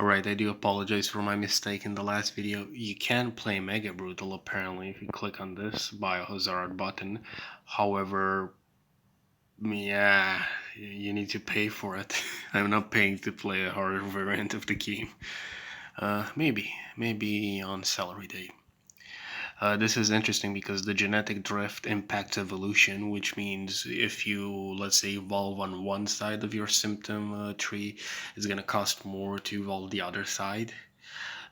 Alright, I do apologize for my mistake in the last video. You can play Mega Brutal apparently if you click on this Biohazard button. However, yeah, you need to pay for it. I'm not paying to play a harder variant of the game. Maybe on salary day. This is interesting because the genetic drift impacts evolution, which means if you, let's say, evolve on one side of your symptom tree, it's going to cost more to evolve the other side.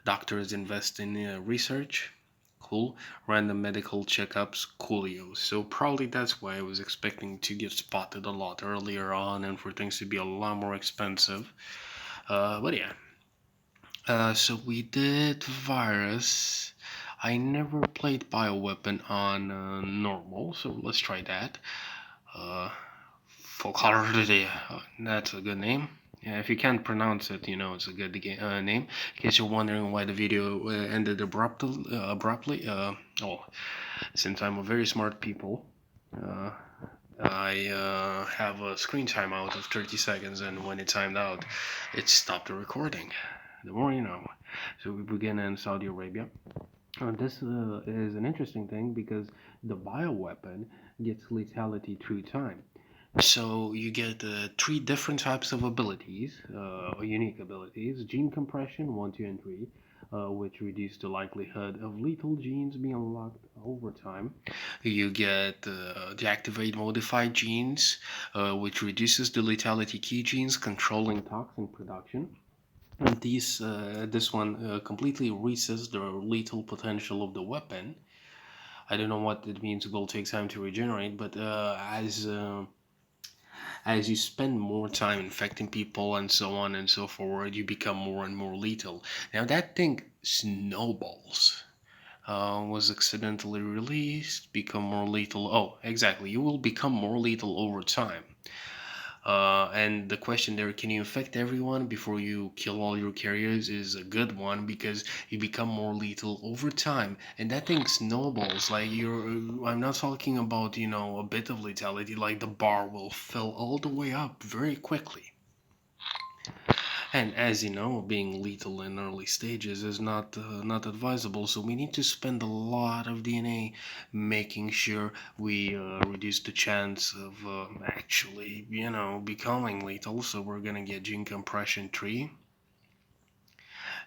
Doctors invest in research. Cool. Random medical checkups. Coolio. So probably that's why I was expecting to get spotted a lot earlier on and for things to be a lot more expensive. But yeah. So we did virus. I never played bioweapon on normal, so let's try that. Uh, Focardia. That's a good name. Yeah, if you can't pronounce it, you know it's a good name. In case you're wondering why the video ended abruptly, oh, since I'm a very smart people, uh, I have a screen timeout of 30 seconds, and when it timed out, it stopped the recording. The more you know. So we begin in Saudi Arabia. This is an interesting thing because the bioweapon gets lethality through time. So you get three different types of abilities, unique abilities: gene compression, one, two, and three, which reduce the likelihood of lethal genes being unlocked over time. You get deactivate modified genes, which reduces the lethality key genes controlling toxin production. And this one completely resets the lethal potential of the weapon. I don't know what it means. It will take time to regenerate, but as you spend more time infecting people and so on and so forward, you become more and more lethal. Now that thing snowballs. Was accidentally released, become more lethal. Oh, exactly. You will become more lethal over time. And the question there, can you infect everyone before you kill all your carriers, is a good one because you become more lethal over time. And that thing snowballs. Like, I'm not talking about, a bit of lethality, like the bar will fill all the way up very quickly. And as you know, being lethal in early stages is not advisable. So we need to spend a lot of DNA making sure we reduce the chance of actually, becoming lethal. So we're gonna get gene compression 3,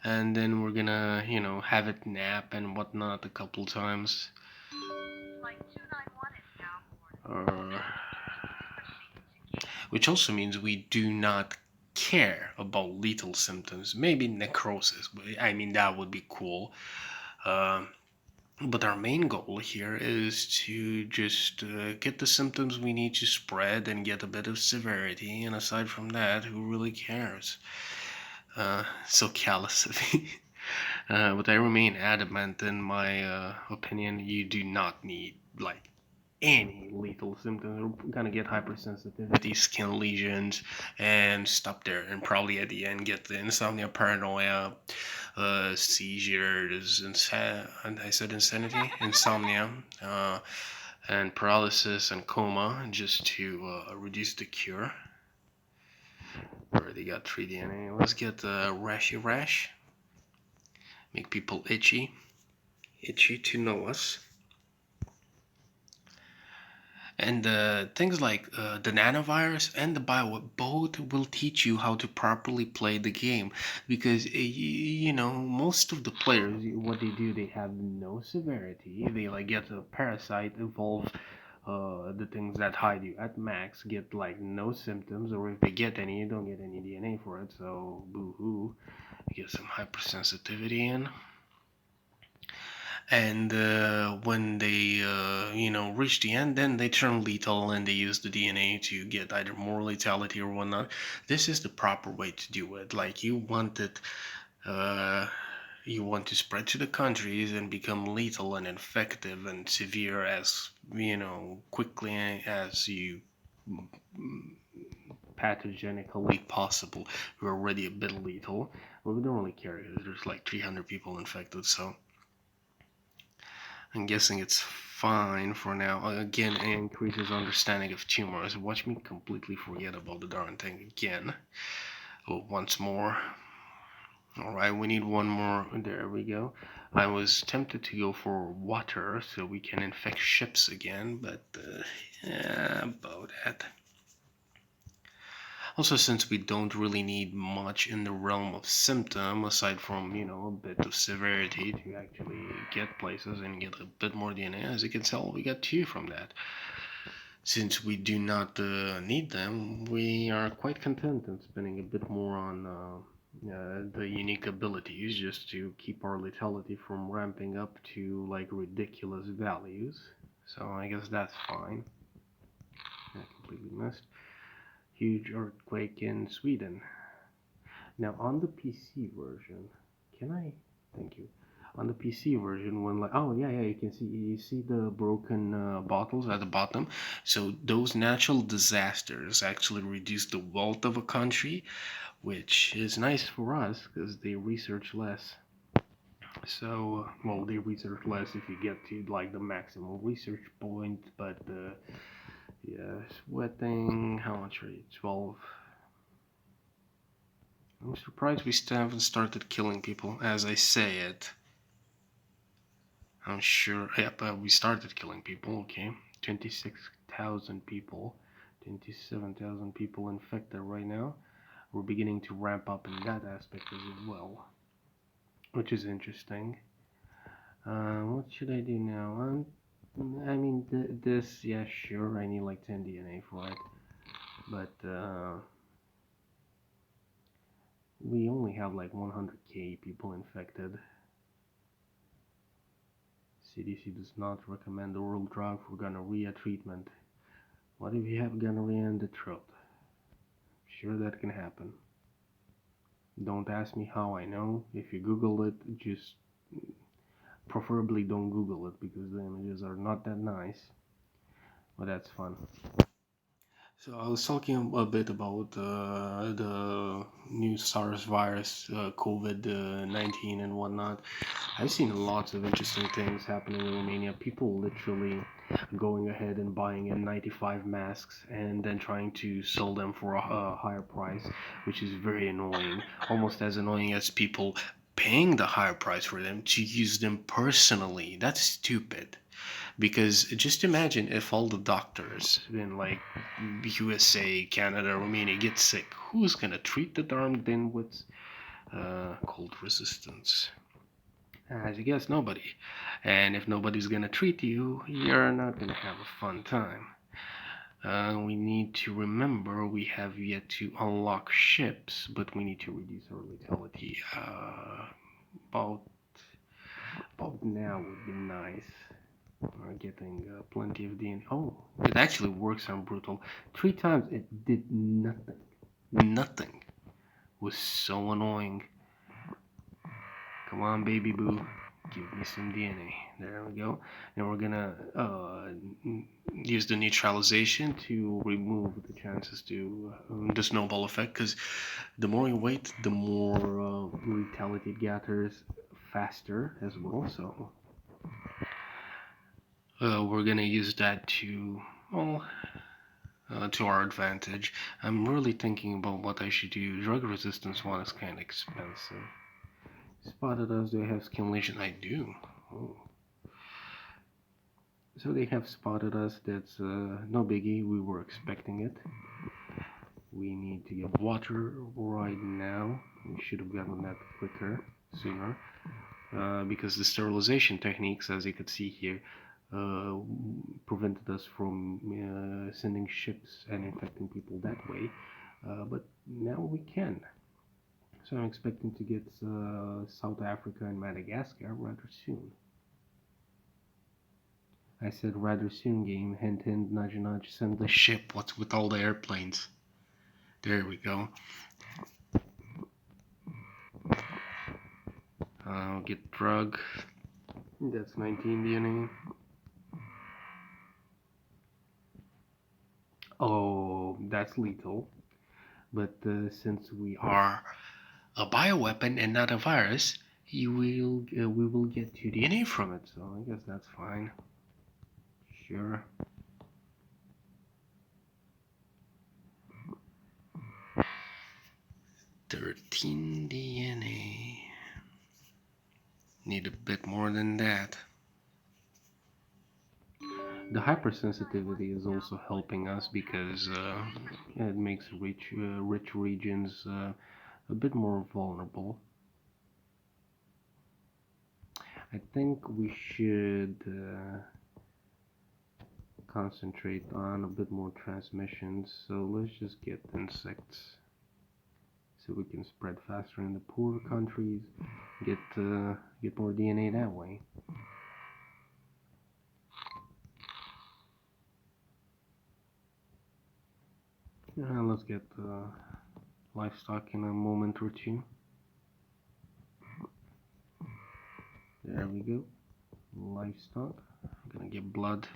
and then we're gonna, have it nap and whatnot a couple times. Uh, which also means we do not care about lethal symptoms. Maybe necrosis, but I mean that would be cool. Um, but our main goal here is to just get the symptoms we need to spread and get a bit of severity. And aside from that, who really cares? So callous of me. But I remain adamant in my opinion. You do not need like any lethal symptoms. We're gonna get hypersensitivity, skin lesions, and stop there. And probably at the end get the insomnia, paranoia, seizures, and I said insanity, insomnia, and paralysis and coma, just to reduce the cure. Already got 3 DNA. Let's get rashy rash. Make people itchy to know us. And things like the nanovirus and the bio both will teach you how to properly play the game because most of the players, what they do, they have no severity. They like get a parasite, evolve the things that hide you at max, get like no symptoms, or if they get any, you don't get any DNA for it. So boo hoo, get some hypersensitivity in. And when they reach the end, then they turn lethal and they use the DNA to get either more lethality or whatnot. This is the proper way to do it. Like, uh, you want to spread to the countries and become lethal and effective and severe as quickly as you pathogenically possible. We're already a bit lethal, but we don't really care. There's like 300 people infected, so I'm guessing it's fine for now. Again, it increases understanding of tumors. Watch me completely forget about the darn thing again. Oh, once more. All right, we need one more. There we go. I was tempted to go for water so we can infect ships again, but yeah, about that. Also, since we don't really need much in the realm of symptom, aside from, a bit of severity to actually get places and get a bit more DNA, as you can tell, we got two from that. Since we do not need them, we are quite content in spending a bit more on the unique abilities just to keep our lethality from ramping up to like ridiculous values. So I guess that's fine. I completely missed. Huge earthquake in Sweden. Now on the PC version, can I? Thank you. On the PC version, when like, oh yeah, you see the broken bottles at the bottom. So those natural disasters actually reduce the wealth of a country, which is nice for us because they research less. So, well, they research less if you get to like the maximum research point, but yeah, sweating. How much rate? 12. I'm surprised we still haven't started killing people as I say it. I'm sure. Yep, we started killing people. Okay, 26,000 people, 27,000 people infected right now. We're beginning to ramp up in that aspect as well, which is interesting. What should I do now? I mean, this, yeah, sure, I need like 10 DNA for it, but we only have like 100k people infected. CDC does not recommend oral drug for gonorrhea treatment. What if you have gonorrhea in the throat? Sure, that can happen. Don't ask me how I know. If you Google it, just preferably don't Google it because the images are not that nice. But that's fun. So I was talking a bit about the new SARS virus, COVID-19 and whatnot. I've seen lots of interesting things happening in Romania. People literally going ahead and buying N95 masks and then trying to sell them for a higher price, which is very annoying. Almost as annoying as people paying the higher price for them to use them personally. That's stupid. Because just imagine if all the doctors in like USA, Canada, Romania get sick. Who's gonna treat the darn dimwits? Cold resistance. As you guess, nobody. And if nobody's gonna treat you, you're not gonna have a fun time. We need to remember we have yet to unlock ships, but we need to reduce our lethality. About now would be nice. We're getting plenty of DNA. Oh, it actually works on brutal. 3 times it did nothing. Nothing. It was so annoying. Come on, baby boo. Give me some DNA. There we go. Now we're gonna use the neutralization to remove the chances to the snowball effect. Because the more you wait, the more lethality it gathers faster as well. So we're gonna use that to, well, to our advantage. I'm really thinking about what I should do. Drug resistance one is kind of expensive. Spotted us, do I have skin lesion? I do. Oh. So they have spotted us, that's no biggie, we were expecting it. We need to get water right now. We should have gotten that sooner. Because the sterilization techniques, as you could see here, prevented us from sending ships and infecting people that way. But now we can. So I'm expecting to get South Africa and Madagascar rather soon. I said rather soon, game. Hint, hint, nudge, nudge. Send the ship. What's with all the airplanes? There we go. I'll get drug. That's 19 DNA. Oh, that's lethal. But since we are a bioweapon and not a virus, we will get 2 DNA from it. So I guess that's fine. Sure. 13 DNA. need a bit more than that. The hypersensitivity is also helping us because it makes rich regions a bit more vulnerable. I think we should concentrate on a bit more transmissions. So let's just get insects so we can spread faster in the poorer countries, get more DNA that way. Let's get livestock in a moment or two. There we go. Livestock. I'm gonna get blood.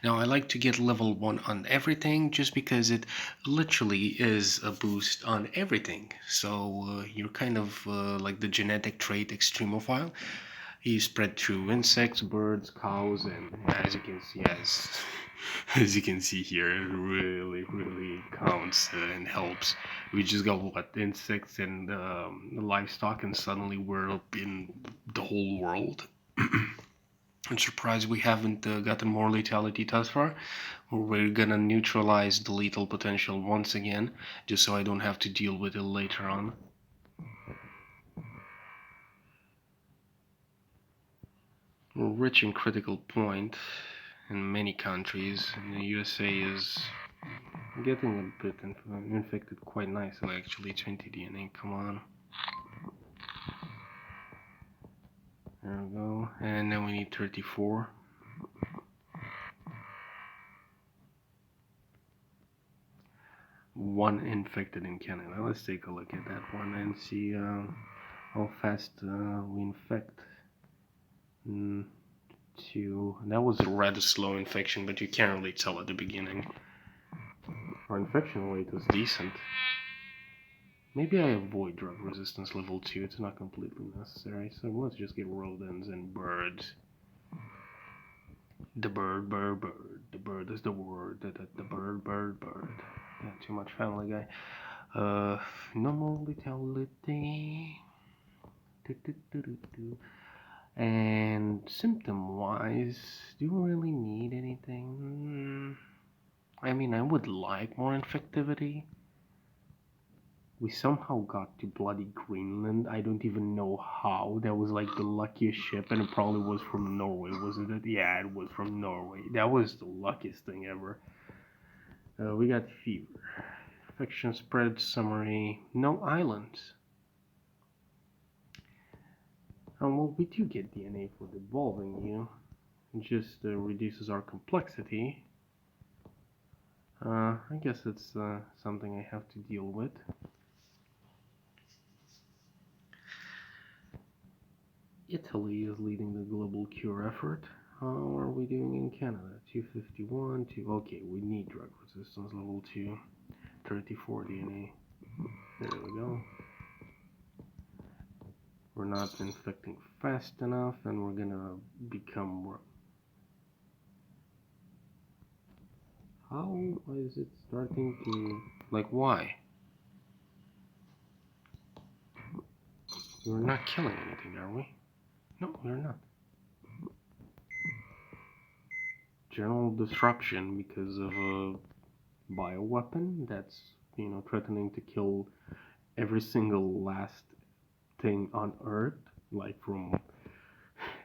Now I like to get level 1 on everything just because it literally is a boost on everything. So you're kind of like the genetic trait extremophile. You spread through insects, birds, cows, and as you can see, as you can see here, it really counts and helps. We just got what, insects and livestock, and suddenly we're up in the whole world. I'm surprised we haven't gotten more lethality thus far. We're gonna neutralize the lethal potential once again, just so I don't have to deal with it later on. We're rich in critical point in many countries. The USA is getting a bit infected quite nicely, actually. 20 DNA, come on. There we go. And then we need 34. One infected in Canada. Let's take a look at that one and see how fast we infect. That was a rather slow infection, but you can't really tell at the beginning. Our infection rate is decent. Maybe I avoid drug resistance level 2, it's not completely necessary, so let's just get rodents and birds. The bird. The bird is the word. The bird. Yeah, too much Family Guy. Normal lethality. And symptom-wise, do you really need anything? I mean, I would like more infectivity. We somehow got to bloody Greenland. I don't even know how. That was like the luckiest ship, and it probably was from Norway, wasn't it? Yeah, it was from Norway. That was the luckiest thing ever. We got fever. Infection spread summary. No islands. Well, we do get DNA for devolving you. It just reduces our complexity. I guess it's something I have to deal with. Italy is leading the global cure effort. How are we doing in Canada? 251, okay, we need drug resistance level 2, 34 DNA. There we go. We're not infecting fast enough, and we're gonna become more. How is it starting to, like, why? We're not killing anything, are we? No, we're not. General disruption because of a bioweapon that's, threatening to kill every single last thing on Earth, like from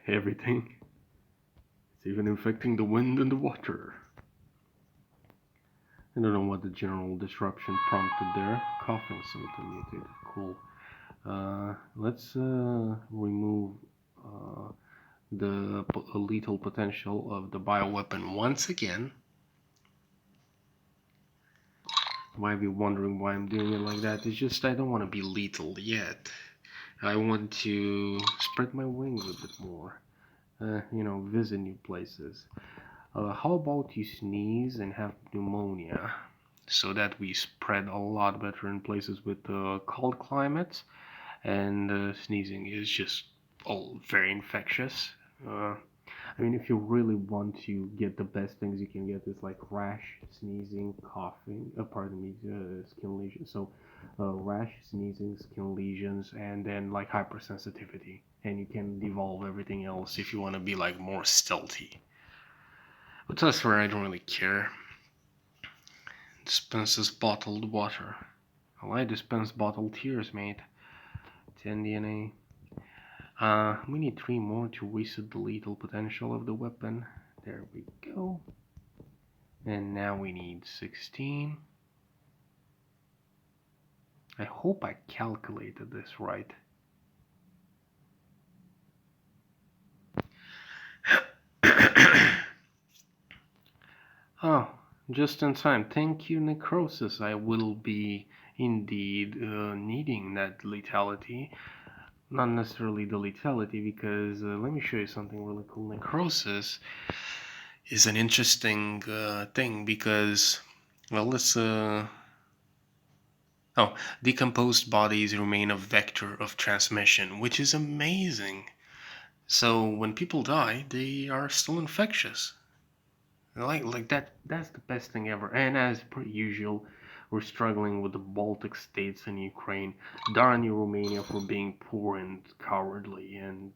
everything. It's even infecting the wind and the water. I don't know what the general disruption prompted there. Coughing symptom mutated. Cool. Let's remove the lethal potential of the bioweapon once again. You might be wondering why I'm doing it like that. It's just I don't want to be lethal yet. I want to spread my wings a bit more. Visit new places. How about you sneeze and have pneumonia, so that we spread a lot better in places with cold climates, and sneezing is just all very infectious. I mean, if you really want to get the best things you can get, is like rash, sneezing, coughing, pardon me, skin lesions. So rash, sneezing, skin lesions, and then like hypersensitivity. And you can devolve everything else if you want to be like more stealthy. But that's where I don't really care. Dispenses bottled water. Well, I dispense bottled tears, mate. 10 DNA. We need 3 more to reset the lethal potential of the weapon. There we go. And now we need 16. I hope I calculated this right. Oh, just in time. Thank you, Necrosis. I will be indeed needing that lethality. Not necessarily the lethality, because let me show you something really cool. Necrosis is an interesting thing because, well, let's. Oh, decomposed bodies remain a vector of transmission, which is amazing. So when people die, they are still infectious. Like that's the best thing ever. And as per usual, we're struggling with the Baltic states and Ukraine. Darn you, Romania, for being poor and cowardly. And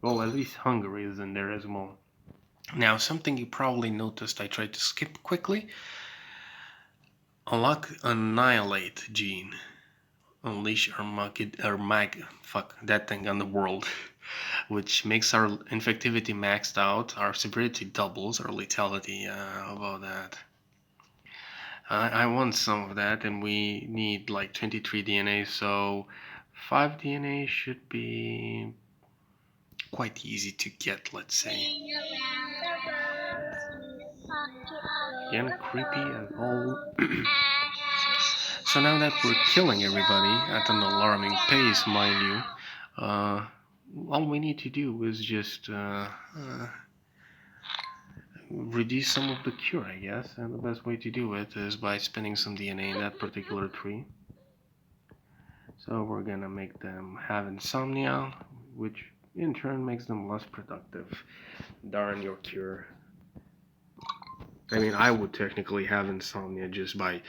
well, at least Hungary is in there as well. Now, something you probably noticed I tried to skip quickly. Unlock Annihilate gene. Unleash fuck that thing on the world. Which makes our infectivity maxed out, our severity doubles, our lethality. How about that? I want some of that, and we need like 23 DNA, so 5 DNA should be quite easy to get, let's say. Again, creepy as all. So now that we're killing everybody at an alarming pace, mind you, all we need to do is just reduce some of the cure, I guess, and the best way to do it is by spinning some DNA in that particular tree. So we're gonna make them have insomnia, which in turn makes them less productive. Darn your cure. I mean, I would technically have insomnia just by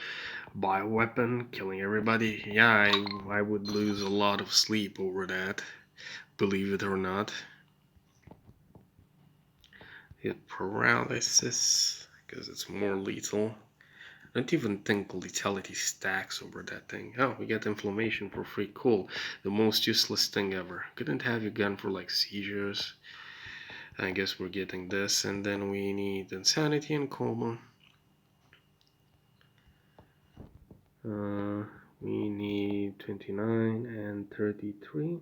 bioweapon killing everybody. Yeah, I would lose a lot of sleep over that, believe it or not. Hit paralysis, because it's more lethal. I don't even think lethality stacks over that thing. Oh, we get inflammation for free. Cool. The most useless thing ever. Couldn't have your gun for like seizures. I guess we're getting this, and then we need insanity and coma. We need 29 and 33.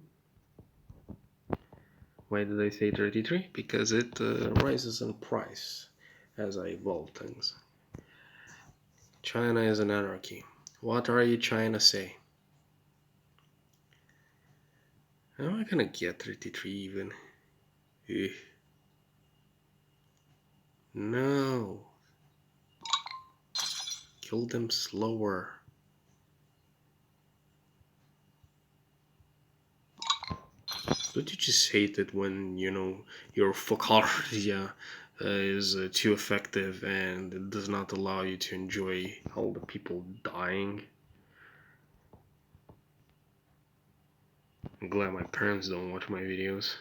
Why did I say 33? Because it rises in price as I evolve things. China is an anarchy. What are you trying to say? How am I gonna get 33 even? Ugh. No. Kill them slower. Don't you just hate it when, you know, your Focardia is too effective and it does not allow you to enjoy all the people dying? I'm glad my parents don't watch my videos.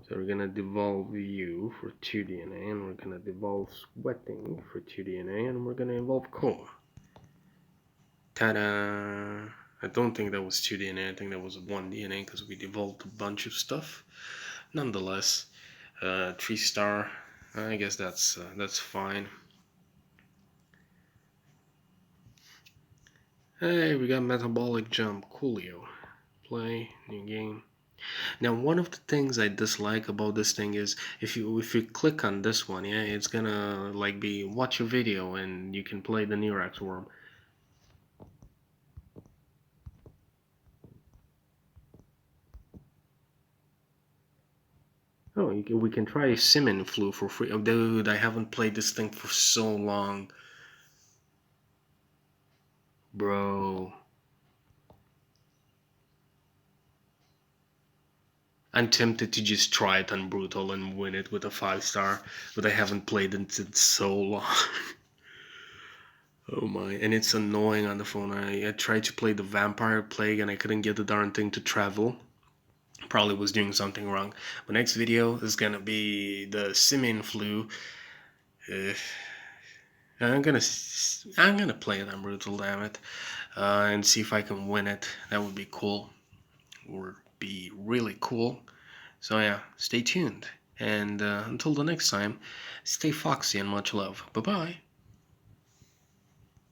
So we're gonna devolve you for 2 DNA, and we're gonna devolve sweating for 2 DNA, and we're gonna evolve coma. Ta-da! I don't think that was 2 DNA, I think that was 1 DNA because we devolved a bunch of stuff. Nonetheless, 3 star, I guess that's fine. Hey, we got metabolic jump, coolio. Play, new game. Now, one of the things I dislike about this thing is if you click on this one, yeah, it's gonna like be watch a video and you can play the Neurax worm. Oh, we can try Simin Flu for free. Oh, dude, I haven't played this thing for so long, bro. I'm tempted to just try it on Brutal and win it with a 5 star, but I haven't played it in so long. Oh my, and it's annoying on the phone. I tried to play the Vampire Plague and I couldn't get the darn thing to travel. Probably was doing something wrong. My next video is gonna be the Simian Flu. Uh, I'm gonna play it on Brutal, damn it, and see if I can win it. That would be cool. Would be really cool. So yeah, stay tuned. And until the next time, stay foxy and much love. Bye bye.